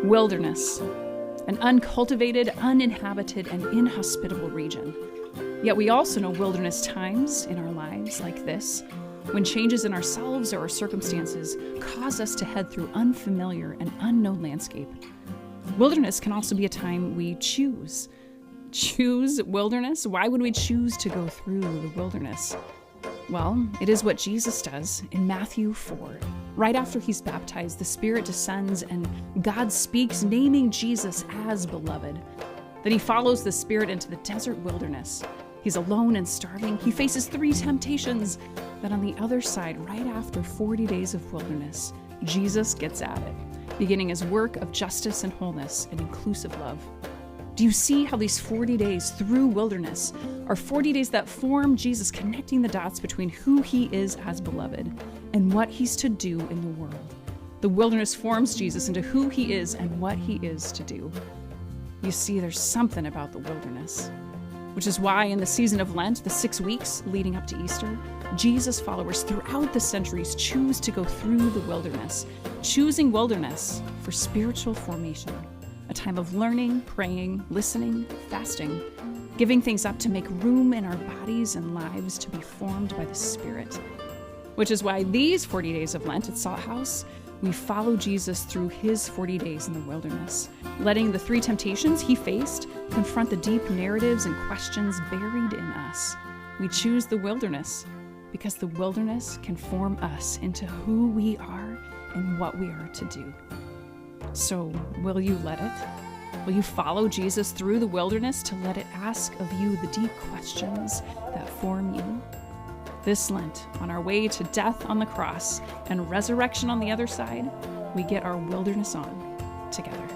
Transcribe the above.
Wilderness, an uncultivated, uninhabited, and inhospitable region. Yet we also know wilderness times in our lives like this, when changes in ourselves or our circumstances cause us to head through unfamiliar and unknown landscape. Wilderness can also be a time we choose. Choose wilderness? Why would we choose to go through the wilderness? Well, it is what Jesus does in Matthew 4. Right after he's baptized, the Spirit descends and God speaks, naming Jesus as beloved. Then he follows the Spirit into the desert wilderness. He's alone and starving. He faces 3 temptations. But on the other side, right after 40 days of wilderness, Jesus gets at it, beginning his work of justice and wholeness and inclusive love. Do you see how these 40 days through wilderness are 40 days that form Jesus connecting the dots between who he is as beloved and what he's to do in the world? The wilderness forms Jesus into who he is and what he is to do. You see, there's something about the wilderness, which is why in the season of Lent, the 6 weeks leading up to Easter, Jesus followers throughout the centuries choose to go through the wilderness, choosing wilderness for spiritual formation. A time of learning, praying, listening, fasting, giving things up to make room in our bodies and lives to be formed by the Spirit. Which is why these 40 days of Lent at Salt House, we follow Jesus through his 40 days in the wilderness, letting the 3 temptations he faced confront the deep narratives and questions buried in us. We choose the wilderness because the wilderness can form us into who we are and what we are to do. So, will you let it? Will you follow Jesus through the wilderness to let it ask of you the deep questions that form you? This Lent, on our way to death on the cross and resurrection on the other side, we get our wilderness on together.